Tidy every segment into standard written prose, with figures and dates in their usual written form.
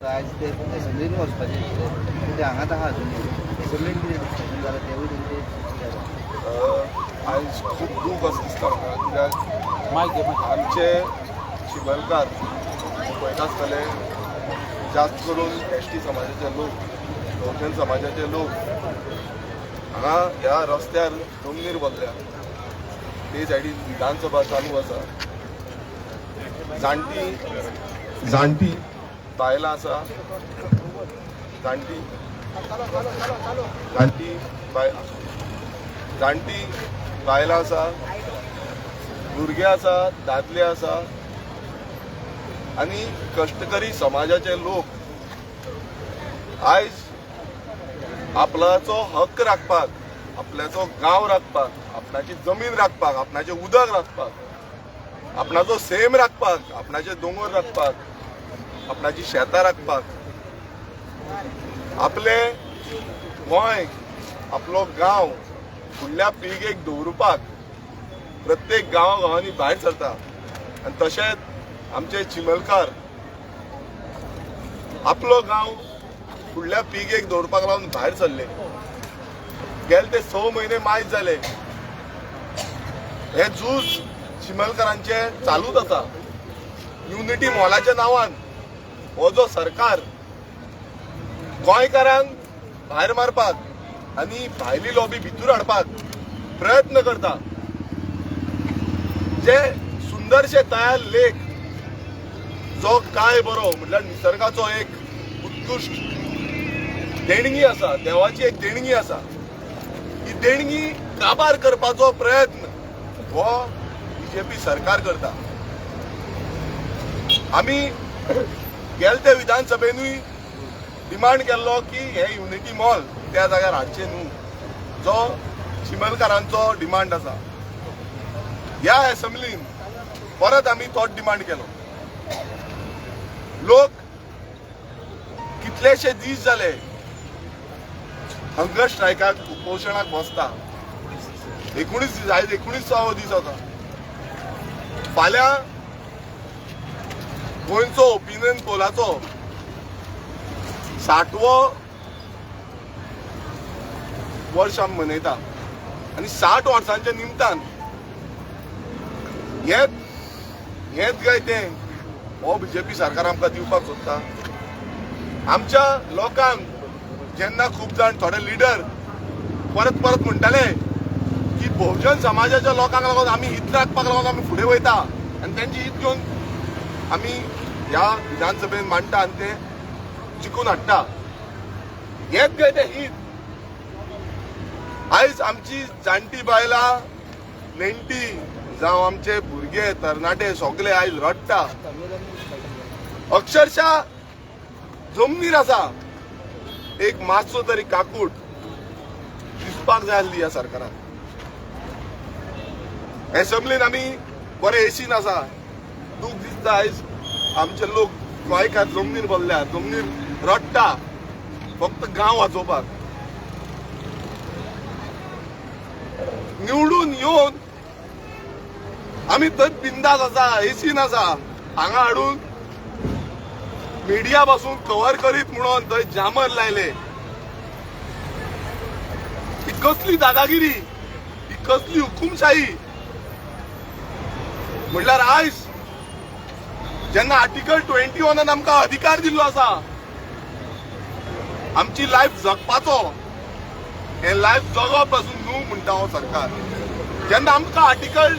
आज ते असेंब्लीन वचपाचें ते हांगाच आहा अजून असेंब्लीन कितें डिस्कशन जालां तेवूय तेंचे आयज खूब दूख असं दिसता म्हाका कित्याक आमचे चिमलकार पळयता आसतले जास्त करून एसटी समाजाचे लोक बहुजन समाजाचे लोक हांगा ह्या रस्त्यार जमनीर बसल्या ते सायडीन विधानसभा चालू आसा जाणटी बायलां आसा जाणटी बायलां आसा भुरगे आसा दादले आसा आनी कश्टकरी समाजाचे लोक आयज आपल्याचो हक्क राखपाक आपल्याचो गांव राखपाक आपणाची जमीन राखपाक आपणाचें उदक राखपाक आपणाचो सैम राखपाक आपणाचे दोंगर राखपाक आपणाची शेतां राखपाक आपले गोंय आपलो गांव फुडल्या पिळगेक दवरुपाक प्रत्येक गांवांनी भायर सरता आनी तशेंच आमचे चिमलकार आपलो गांव फुडल्या पिळगेक दवरपाक लागून भायर सरले गेले ते 6 म्हयने मायज जाले हे झूज चिमलकारांचे चालूच आसा युनिटी मॉलाच्या नांवान हो जो सरकार गोंयकारांक भायर मारपाक आनी भायली लॉबी भितर हाडपाक प्रयत्न करता जे सुंदरशे तयार लेक जो काय बरो म्हटल्यार निसर्गाचो एक उत्कृश्ट देणगी आसा देवाची एक देणगी आसा ही देणगी काबार करपाचो प्रयत्न हो बीजेपी सरकार करता आमी गेले ते विधानसभेनूय डिमांड केल्लो की हे युनिटी मॉल त्या जाग्यार हाडचे न्हू जो चिमलकारांचो डिमांड आसा ह्या असेंब्लीन परत आमी तोच डिमांड केलो लोक कितलेशे दीस जाले हंगर स्ट्रायकाक उपोशणाक बसता 19 दीस आसा फाल्यां गोंयचो ओपिनियन पोलाचो 60वो वर्ष आमी मनयता आनी 60 वर्सांच्या निमतान हेच काय तें हो बीजेपी सरकार आमकां दिवपाक सोदता आमच्या लोकांक जेन्ना खूब जाण थोडे लिडर परत म्हणटाले की बहुजन समाजाच्या लोकांक लागून आमी हित राखपाक लागून आमी फुडें वयता आनी तेंची हित घेवन आमी ह्या विधानसभेन मांडटा आनी ते जिखून हाडटा हेच काय तें हित आयज आमची जाणटी बायलां नेणटी जावं आमचे भुरगे तरणाटे सगळे आयज रडटा अक्षरशः जमनीर आसा एक मातसो तरी काकूट दिसपाक जाय आसली ह्या सरकारान असेंब्लीन आमी बरे एसीन आसा दूख दिसता आयज आमचे लोक गोंयकार जमनीर बसल्या जमनीर रडटा फक्त गांव वाचोवपाक निवडून येवन आमी थंय बिंदास आसा एसीन आसा हांगा हाडून मिडिया पासून कव्हर करीत म्हणून थंय जामर लायले ही कसली दादागिरी ही कसली हुकुमशाही म्हटल्यार आयज जेन्ना आर्टिकल 21 आमकां अधिकार दिल्लो आसा आमची लायफ जगपाचो हे लायफ जगप पासून न्हू म्हणटा हो सरकार जेन्ना आमकां आर्टिकल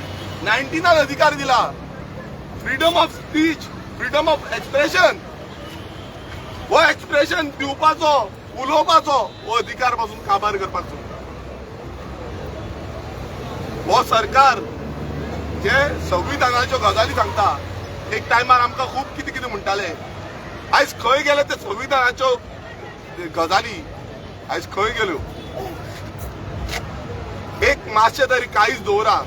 19 अधिकार दिला freedom of speech freedom of expression हो एक्सप्रेशन दिवपाचो उलोवपाचो हो अधिकार पासून काबार करपाचो हो सरकार जे संविधानाच्यो गजाली सांगता एक टायमार आमकां खूब कितें कितें म्हणटाले आयज खंय गेले ते संविधानाच्यो गजाली आयज खंय गेल्यो एक मातशें तरी काळीच दवरा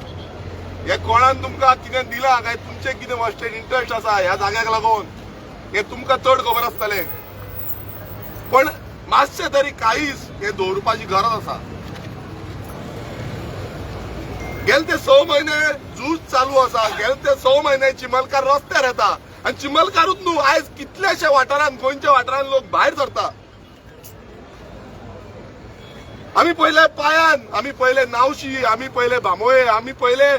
हे कोणान तुमकां कितें दिलां काय तुमचें कितें वेस्टेड इंटरेस्ट आसा ह्या जाग्याक लागून हे तुमकां चड खबर आसतलें पण मातशें तरी काळीच हे दवरपाची गरज आसा गेले ते 6 म्हयने झूज चालू आसा गेले ते 6 म्हयने चिमलकार रस्त्यार येता आणि चिमलकारूच न्हू आयज कितल्याशा वाठारांत गोंयच्या वाठारांत लोक भायर सरता. आम्ही पहिले पायान, आम्ही पहिले नावशी, आम्ही पहिले बामोये, आम्ही पहिले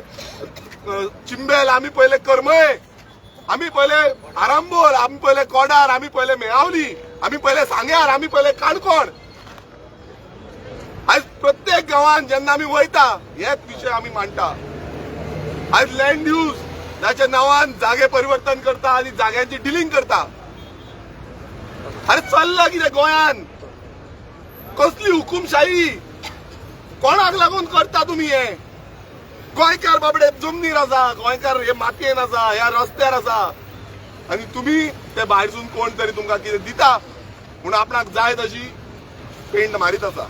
चिंबेल, आम्ही पहिले करमळे, आम्ही पहिले आरांबोल, आम्ही पहिले कोडार, आम्ही पहिले मेळावली, आम्ही पहिले सांग्यार, आम्ही पहिले काणकोण. आज प्रत्येक गावात जेन्ना आम्ही वयता हेच विषय आम्ही मांडटा. आज लँड यूज त्याच्या नावान जागे परिवर्तन करता आणि जाग्यांची डिलिंग करता. अरे चल्ला कितें गोंयान? कसली हुकुमशाही? कोणाक लागून करता तुम्ही हे? गोंयकार बाबडे जमनीर आसा, गोंयकार हे मातयेन आसा, ह्या रस्त्यार आसा, आणि तुम्ही ते भायरसून कोण तरी तुमकां कितें दिता म्हणून आपणाक जाय तशी पेंट मारीत आसा,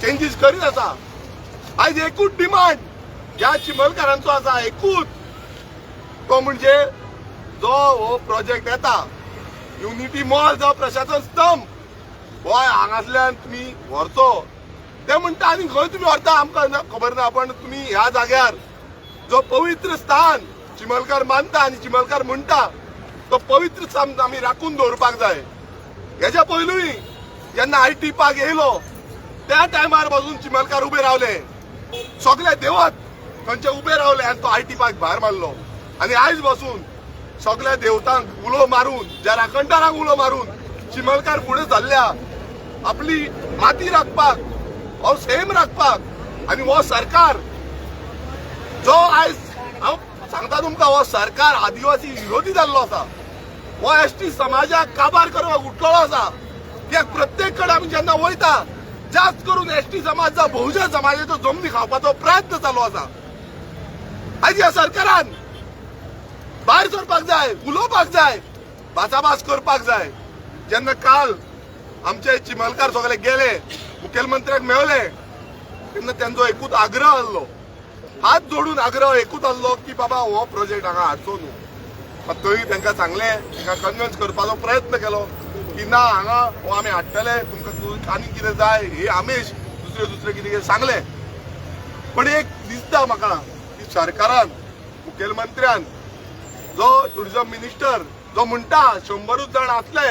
चेंजीस करीत आसा. आयज एकूच डिमांड ह्या चिमलकारांचो आसा, एकूच तो म्हणजे जो हो प्रोजेक्ट येता युनिटी मॉल जो प्रशासन स्तंभ गोंय हांगासल्यान तुम्ही व्हरचो. ते म्हणटा आनी खंय तुम्ही व्हरता आमकां खबर ना, पण तुम्ही ह्या जाग्यार जो पवित्र स्थान चिमलकार मानता आनी चिमलकार म्हणटा तो पवित्र स्थान आमी राखून दवरपाक जाय. हेच्या पयलूय जेन्ना IT पार्क येयलो त्या टायमार पासून चिमलकार उबे रावले, सगळे देवत थंयचे उबे रावले आनी तो IT पार्क भायर मारलो. आनी आयज बसून सगळ्या देवतांक उलो मारून, ज्या राखणदारांक उलो मारून चिमलकार फुडें सरल्या आपली माती राखपाक, हो सेम राखपाक. आणि हो सरकार जो आयज हांव सांगता तुमकां, हो सरकार आदिवासी विरोधी जाल्लो आसा, हो ST समाजाक काबार करपाक उठलेलो आसा. कित्याक प्रत्येक कडेन आमी जेन्ना वयता जास्त करून ST समाज जो बहुजन समाजाच्यो जमनी खावपाचो प्रयत्न चालू आसा. आयज ह्या सरकारान भायर सरपाक जाय, उलोवपाक जाय, भासाभास करपाक जाय. जेन्ना काल आमचे चिमलकार सगळे गेले, मुखेलमंत्र्याक मेळले, तेन्ना त्यांचो एकूच आग्रह आसलो, हात जोडून आग्रह एकूच आसलो की बाबा हो प्रोजेक्ट हांगा हाडचो न्हू. पण तरी तांकां सांगले, तांकां कन्विन्स करपाचो प्रयत्न केलो की ना हांगा हो आमी हाडटले, तुमकां आनी कितें जाय हे आमेश दुसरे कितें सांगले. पण एक दिसता म्हाका की सरकारान, मुखेलमंत्र्यान, जो टुरिझम मिनिस्टर जो म्हणटा 100 जण आसले,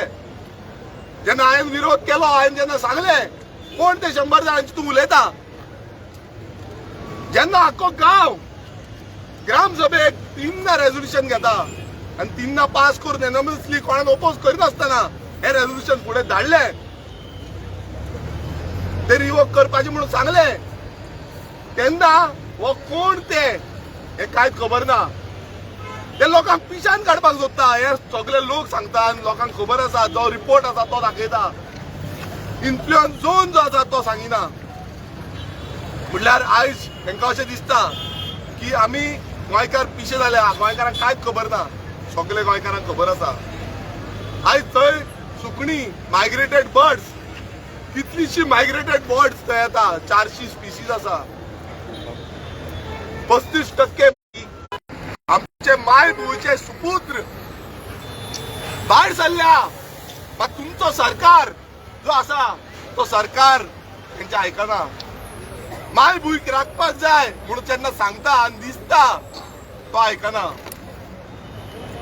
जेन्ना हांवें विरोध केलो, हांवें जेन्ना सांगले कोण ते 100 जणांची तूं उलयता, जेन्ना आख्खो गांव ग्रामसभेक 3 रेझोल्युशन घेता आनी 3 पास करून एनॉमसली कोणान ओपोज करिनासतना हे रेझोल्युशन फुडें धाडले, ते रिवोक करपाचे म्हणून सांगले, तेन्ना हो कोण ते हे कांयच खबर ना. ते लोकांक पिशान काडपाक सोदता, हे सगळे लोक सांगता आनी लोकांक खबर आसा, जो रिपोर्ट आसा तो दाखयता, इन्फ्लुएन्स झोन जो आसा तो सांगिना. म्हणल्यार आयज तांकां अशें दिसता की आमी गोंयकार पिशे जाल्या, गोंयकारांक कांयच खबर ना. सगळे गोंयकारांक खबर आसा. आयज थंय सुकणी, मायग्रेटेड बर्ड्स, कितलीशी मायग्रेटेड बर्ड्स थंय येता, 400 स्पिसीज आसा. 35% आमचे माय भूंयचे सुपुत्र भायर सरल्या. मात तुमचो सरकार जो आसा तो सरकार तेंचे आयकना. माय भूंयक राखपाक जाय म्हणून जेन्ना सांगता आनी दिसता तो आयकना.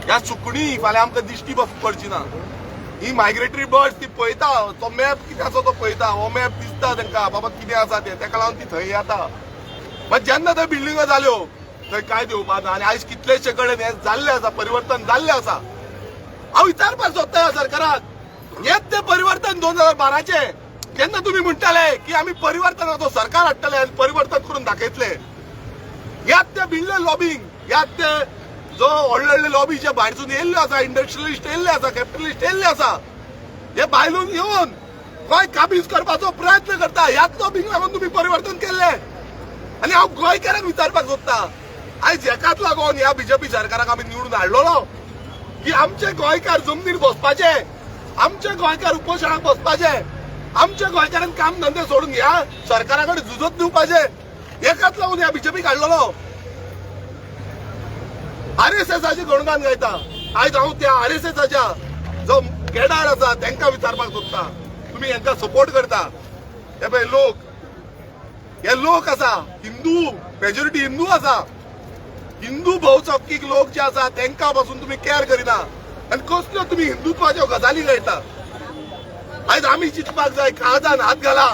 ह्या सुकणी फाल्यां आमकां दिश्टी पडची ना. ही मायग्रेटरी बर्ड्स ती पळयता, तो मॅप कितें आसा तो पळयता, हो मॅप दिसता तांकां बाबा कितें आसा तें, ताका लागून ती थंय येता. मात जेन्ना थंय बिल्डिंगो जाल्यो थंय कांय दिवपा ना. आनी आयज कितलेशे कडेन हे जाल्ले आसा, परिवर्तन जाल्ले आसा. हांव विचारपाक सोदता ह्या सरकाराक, हेच ते परिवर्तन 2012चे जेन्ना तुम्ही म्हणटाले की आमी परिवर्तनाचो सरकार हाडटले आनी परिवर्तन करून दाखयतले, ह्यात ते बिल्ले लॉबिंग, ह्यात ते जो व्हडले लॉबी जे भायरसून येयल्ले आसा, इंडस्ट्रियलिस्ट येयल्ले आसा, कॅपिटलिस्ट येयल्ले आसा, हे भायलून येवन गोंय काबीज करपाचो प्रयत्न करता. ह्याच लॉबिंग लागून तुम्ही परिवर्तन केल्ले. आनी हांव गोंयकारांक विचारपाक सोदता, आयज हेकाच लागून ह्या BJP सरकाराक आमी निवडून हाडलोलो की आमचे गोंयकार जमनीर बसपाचे, आमचे गोंयकार उपोशणाक बसपाचे, आमच्या गोंयकारांनी काम धंदे सोडून ह्या सरकारा कडेन झुजत दिवपाचे, हेकाच लागून ह्या BJPक हाडलोलो. RSSची गणगान गायता. आयज हांव त्या RSSच्या जो केडार आसा तांकां विचारपाक सोदता, तुमी हांकां सपोर्ट करता. हे पळय लोक, हे लोक आसा हिंदू, मेजॉरिटी हिंदू आसा, हिंदू भोवचौकीक लोक जे आसा तांकां पासून तुम्ही केअर करिना आनी कसल्यो तुम्ही हिंदुत्वाच्यो गजाली घडटा. आयज आमी चिंतपाक जाय, काळजान हात घाला.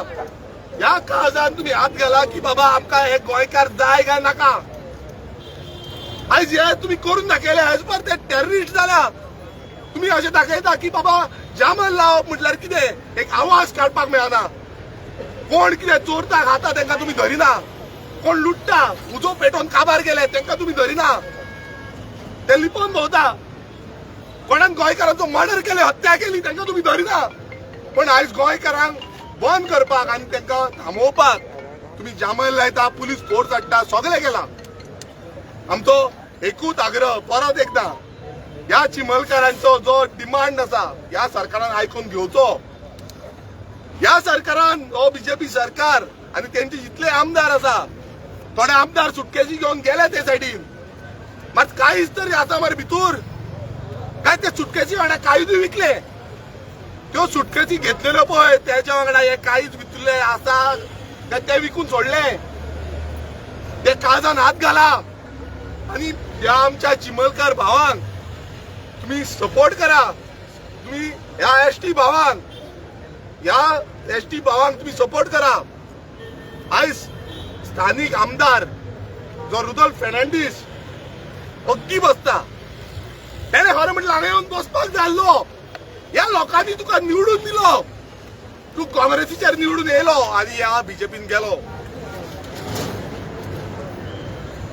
ह्या काळजान तुम्ही हात घाला की बाबा आमकां हे गोंयकार जाय काय नाका. आयज हे तुम्ही करून दाखयले, आयज पर ते टेररिस्ट जाल्या. तुम्ही अशें दाखयता की बाबा जामल लावप म्हटल्यार कितें, एक आवाज काडपाक मेळना. कोण कितें चोरता खाता तांकां तुम्ही धरिना. कोण लुटता उजो पेटोवन काबार गेले तांकां तुम्ही धरिना. ते लिपोवन भोंवता. कोणान गोंयकारांचो मर्डर केले, हत्या केली तांकां तुम्ही धरिना. पण आयज गोंयकारांक बंद करपाक आनी तांकां थांबोवपाक तुम्ही जामल लायता, पुलीस फोर्स हाडटा, सगळें केलां. आमचो एकूच आग्रह परत एकदा, ह्या चिमलकारांचो जो डिमांड आसा ह्या सरकारान आयकून घेवचो. ह्या सरकारान हो बीजेपी सरकार आनी तेंचे जितले आमदार आसा, थोडे आमदार सुटकेची घेवन गेले ते सायडीन. मात कांयच तरी आसा मरे भितूर काय ते सुटकेची वांगडा कांयूच विकले. त्यो सुटकेची घेतलेल्यो पळय त्याच्या वांगडा हे कांयच भितरले आसा काय ते विकून सोडले. ते काळजान हात घाला आणि ह्या आमच्या चिमलकार भावांक तुम्ही सपोर्ट करा. तुम्ही ह्या एसटी भावांक तुम्ही सपोर्ट करा. आयज स्थानिक आमदार जो रुदोल्फ फर्नांडीस अग्गी बसता, त्याने खरं म्हटलं हांगा येऊन बसपाक जाल्लो. ह्या लोकांनी तुका निवडून दिलो, तू काँग्रेसीचेर निवडून येयलो आनी ह्या बीजेपीन गेलो.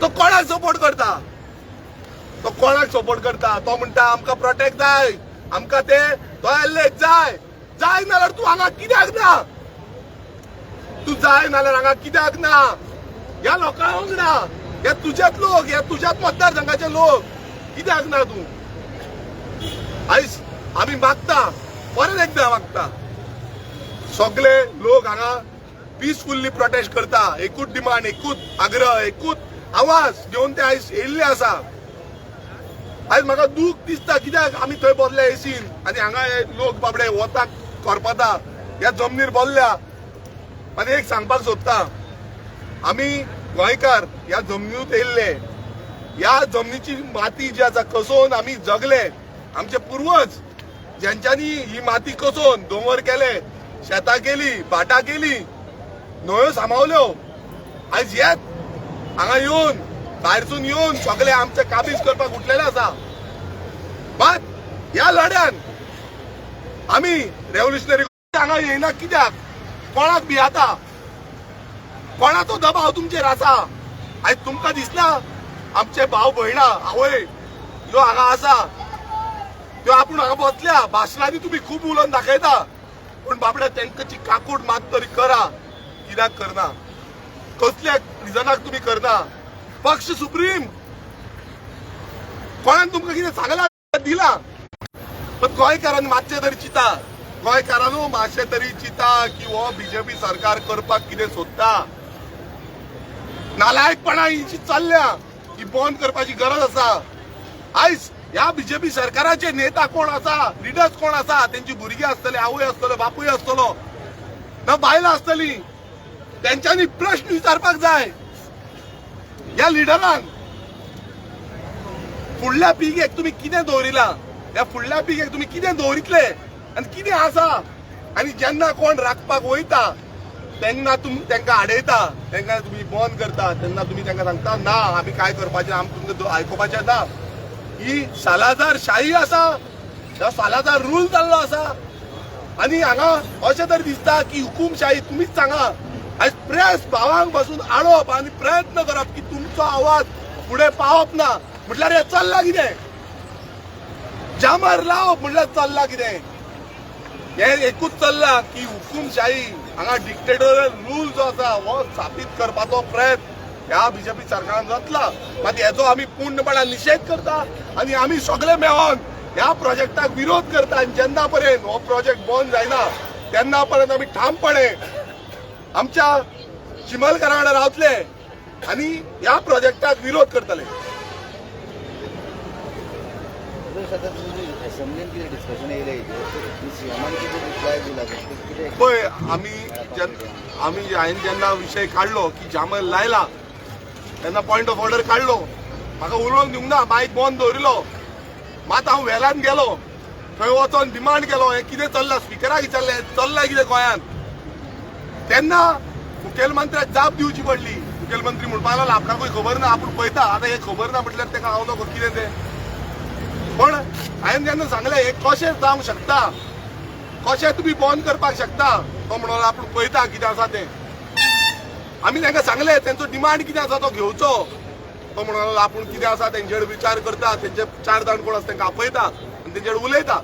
तो कोणाक सपोर्ट करता? तो कोणाक सपोर्ट करता? तो म्हणटा आमकां प्रोटेक्ट जाय, आमकां ते दोयल्ले जाय. जाय नाल्यार तू हांगा कित्याक ना? तू जाय नाल्यार हांगा कित्याक ना? ह्या लोकां वांगडा, हे तुजेच लोक, हे तुज्याच मतदारसंघाचे लोक, कित्याक ना तू? आयज आमी मागता, परत एकदा मागता, सगळे लोक हांगा पिसफुल्ली प्रोटेस्ट करता. एकूच डिमांड, एकूच आग्रह, एकूच आवाज घेवन ते आयज येयल्ले आसा. आयज म्हाका दूख दिसता कित्याक आमी थंय बसले एसीन आनी हांगा हे लोक बाबडे वताक करपता ह्या जमनीर बसल्या. आनी एक सांगपाक सोदता, आमी गोंयकार ह्या जमनीत येयल्ले, ह्या जमनीची माती जी आसा कसून आमी जगले. आमचे पूर्वज ज्यांच्यांनी ही माती कसून दोंगर केले, शेतां केली, भाटां केली, न्हंयो सांबाळल्यो, आयज हेच हांगा येवन भायरसून येवन सगळे आमचे काबीज करपाक उठलेले आसा. मात ह्या लढ्यान आमी रेव्होल्युशनरी हांगा येयना कित्याक? कोणाक भियाता? कोणाचो दबाव तुमचेर आसा? आयज तुमकां दिसना आमचे भाव भयणां आवय ह्यो हांगा आसा, त्यो आपूण हांगा बसल्या, भाशणांनी तुम्ही खूप उलोवन दाखयता, पण बाबड्या तांकांची काकूट मात तरी करा. कित्याक करना? कसल्या रिजनाक तुम्ही करना? पक्ष सुप्रीम कोणान तुमकां कितें सांगला दिला? पण गोंयकारांनी मातशें तरी चिता, गोंयकारांनो मातशें तरी चिता की हो बीजेपी सरकार करपाक कितें सोदता. नालायकपणा ही जी चल्ल्या ही बंद करपाची गरज आसा. आयज ह्या बीजेपी सरकाराचे नेता कोण आसा, लिडर्स कोण आसा, त्यांची भुरगीं आसतले, आवय आसतलो, बापूय आसतलो, ना बायलां आसतली. त्यांच्यांनी प्रश्न विचारपाक जाय ह्या लिडरांक. फुडल्या पिळगेक तुम्ही कितें दवरिला? ह्या फुडल्या पिळगेक तुम्ही कितें दवरितले आनी कितें आसा? आनी जेन्ना कोण राखपाक वयता तेन्ना तुमी तांकां आडयता, तांकां तुम्ही बंद करता, तेन्ना तुम्ही तांकां सांगता ना आमी काय करपाचें, आमी तुमकां आयकुपाचें ना. ही सालाजार शाही आसा, ह्या सालाजार रूल जाल्लो आसा. आनी हांगा अशें तरी दिसता की हुकुमशाही तुमीच सांगा. आयज प्रेस भावांक पासून आडोवप आनी प्रयत्न करप की तुमचो आवाज फुडें पावप ना म्हटल्यार हे चल्लां कितें? जामार लावप म्हटल्यार चल्लां कितें? हे एकूच चल्लां की हुकुमशाही हांगा डिक्टेटोरियल रूल जो आसा हो स्थापीत करपाचो प्रयत्न ह्या बीजेपी सरकारान जातला. मात हेचो आमी पूर्णपणान निशेध करता आनी आमी सगळे मेळोन ह्या प्रोजेक्टाक विरोध करता. आनी जेन्ना पर्यंत हो प्रोजेक्ट बंद जायना तेन्ना पर्यंत आमी ठामपणे आमच्या चिमलकारा वांगडा रावतले आनी ह्या प्रोजेक्टाक विरोध करतले. पळय आमी हांवें जेन्ना विशय काडलो की जामल लायला तेन्ना पॉयंट ऑफ ऑर्डर काडलो म्हाका उलोवंक दिवंक ना, मायक बंद दवरिलो. मात हांव वेलान गेलो, थंय वचोन डिमांड केलो हें कितें चल्लां, स्पिकराक विचारलें चल्लां कितें गोंयांत. तेन्ना मुखेलमंत्र्याक जाप दिवची पडली. मुखेलमंत्री म्हणपाक लागलो आपणाकूय खबर ना, आपूण पळयता. आतां हें खबर ना म्हटल्यार तेका हांव नको कितें तें. पण हांवें जेन्ना सांगलें हें कशें जावंक शकता, कशें तुमी बंद करपाक शकता, तो म्हणलो आपूण पळयता कितें आसा तें. आमी तांकां सांगलें तेंचो डिमांड कितें आसा तो घेवचो. तो म्हणलो आपूण कितें आसा तेंचेर विचार करता, तेंचे 4 जाण कोण आसा तांकां आपयता आनी तेंचेर उलयता.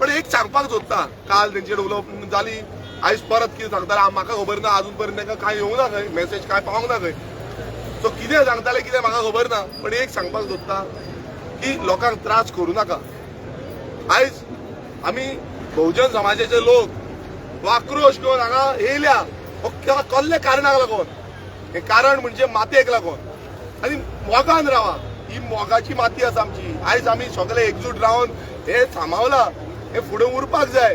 पण एक सांगपाक सोदता, काल तेंचेर उलोवप जाली, आयज परत कितें सांगता म्हाका खबर ना. अजून पर्यंत तांकां कांय येवंक ना खंय, मेसेज कांय पावोंक ना खंय. सो कितें सांगताले कितें म्हाका खबर ना. पण एक सांगपाक सोदता की लोकांक त्रास करूं नाका. आयज आमी बहुजन समाजाचे लोक आक्रोश घेवन हांगा येयल्या कसल्या कारणाक लागून. हे कारण म्हणजे मातयेक लागून. आनी मोगान रावा, ही मोगाची माती आसा आमची. आयज आमी सगळे एकजूट रावन हे सांबाळला, हे फुडें उरपाक जाय.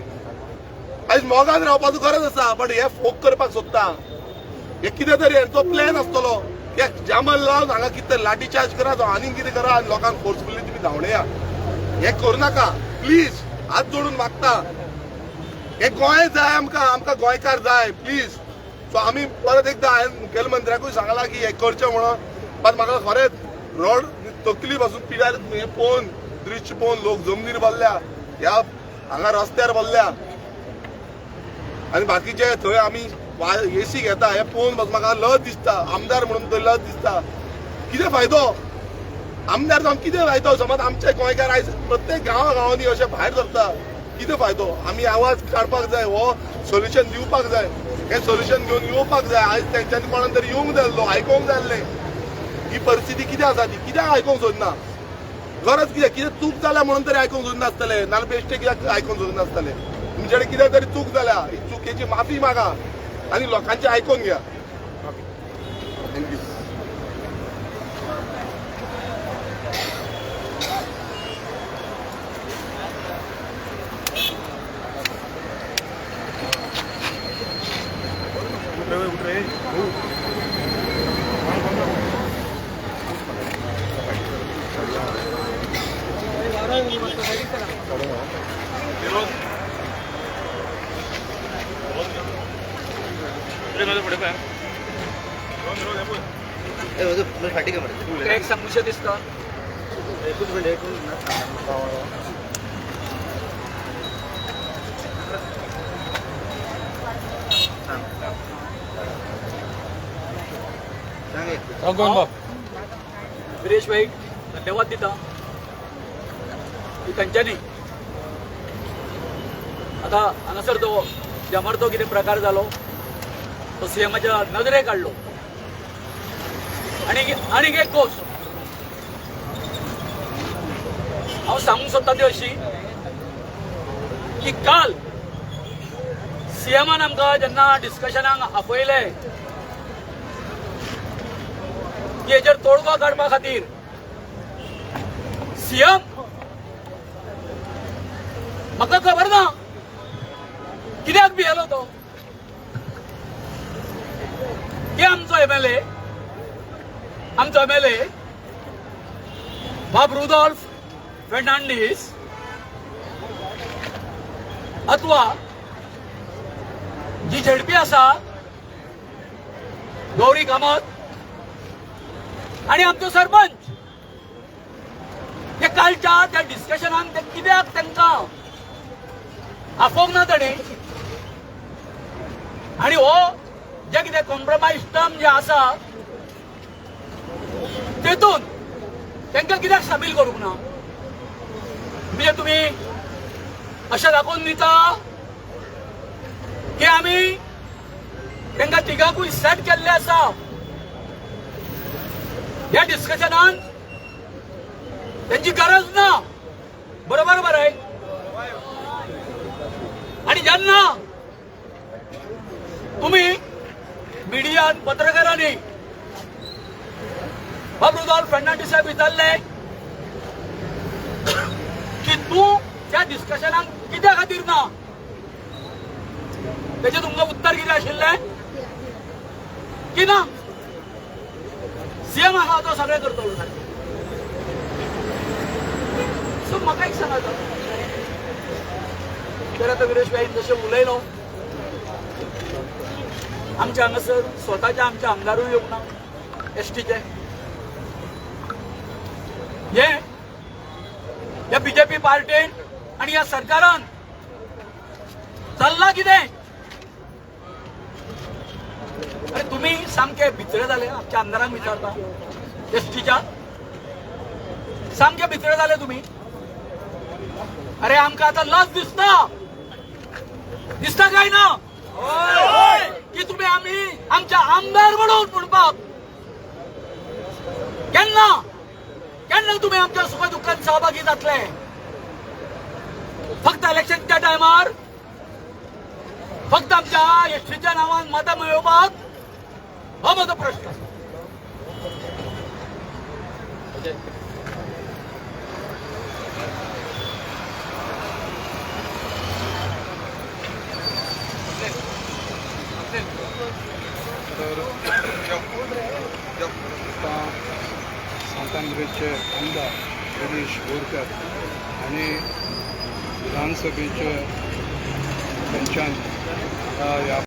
आयज मोगान रावपाचो गरज आसा, बट हे फोक करपाक सोदता. हे कितें तरी हेंचो प्लॅन आसतलो. हे जामल लावन हांगा कितें लाठी चार्ज करा, आनीक कितें करा आनी लोकांक फोर्सफुली तुमी धांवडया. हे करूं नाका प्लीज, हात जोडून मागता. हे गोंय जाय आमकां, आमकां गोंयकार जाय प्लीज. सो आमी परत एकदां हांवें मुखेलमंत्र्याकूय सांगलां की हें करचें म्हणून. पण म्हाका खरेंच रोड तकली पासून पिड्यार हें पळोवन, दृश्य पळोवन लोक जमनीर बसल्या, ह्या हांगा रस्त्यार बसल्या आनी बाकीचे थंय आमी एसी घेता हें पळोवन म्हाका लज दिसता. आमदार म्हणून थंय लज दिसता. कितें फायदो आमदार जावन, कितें फायदो. समज आमचे गोंयकार आयज प्रत्येक गांवांनी अशे भायर सरता, कितें फायदो. आमी आवाज काडपाक जाय, हो सोल्युशन दिवपाक जाय, हे सोल्युशन घेवन येवपाक जाय. आयज तेंच्यांनी कोणान तरी येवंक जाय आसलो, आयकोंक जाय आसलें. ही परिस्थिती कितें आसा ती, कित्याक आयकोंक सोदना. गरज कितें चूक जाल्या म्हणून तरी आयकोंक सोदनासतले, नाल्यार बेश्टे कित्याक आयकोंक सोदनासतले. तुमचे कडेन कितें तरी चूक जाल्या, ही चुकेची माफी मागा आनी लोकांचे आयकोन घ्या. थँक्यू. फाटी काय एक समस्या दिसता. एकूच मिनिट गिरीश भाई धन्यवाद दिता की तांच्यांनी आता हांगासर तो जमार तो कितें प्रकार जालो तो सीएमाच्या नदरेक काडलो. आनीक एक गोष्ट हांव सांगूंक सोदता ती अशी की काल सीएमान आमकां जेन्ना डिस्कशनाक आपयले की हेचेर तोडगो काडपा खातीर सीएम म्हाका खबर ना कित्याक भियेलो तो की आमचो एमएलए बाब रुडॉल्फ फर्नांडीस अथवा जी झेडपी आसा गौरी कामत आणि आमचो सरपंच हे कालच्या त्या डिस्कशनान ते कित्याक तांकां आफोंक ना ताणी आणि हो जे कितें कॉम्प्रोमाइज टर्म जे आसा तेतून तांकां कित्याक सामील करूंक ना. म्हणजे तुम्ही अशें दाखोवन दिता की आमी तांकां तिगांकूय सेट केल्ले आसा या डिस्कशनान त्यांची गरज ना. बरोबर मरे. आणि जेन्ना तुम्ही मीडियान पत्रकारांनी बाब रुडॉल्फ फर्नांडीसाक विचारले की तू त्या डिस्कशनाक कित्या खातीर ना, त्याचे तुमकां उत्तर कितें आशिल्लें की ना सीएम आहा तो सगळें करतलो. पूण म्हाका एक सांगात तर आतां विरेश भाईन जशें उलयलो आमच्या हांगासर स्वताचे आमचे आमदारूय येवंक ना एसटीचे हे बीजेपी पार्टीन आणि ह्या सरकारान चल्ला कितें अरे तुम्ही सामके भितरे जाले आमच्या आमदारांक विचारता एसटीच्या सामके भितरे जाले तुम्ही अरे आमकां आतां लज दिसता काय ना की तुम्ही आम्ही आमच्या आमदार म्हणपाक केन्ना तुम्ही आमच्या सुख दुःखात सहभागी जातले फक्त इलेक्शनच्या टायमार फक्त आमच्या एसटीच्या नावान मतां मेळोवपाक हो माझा प्रश्न सांतांद्रेचे आमदार गिरीश बोरकर आणि विधानसभेचे पंचायत ह्या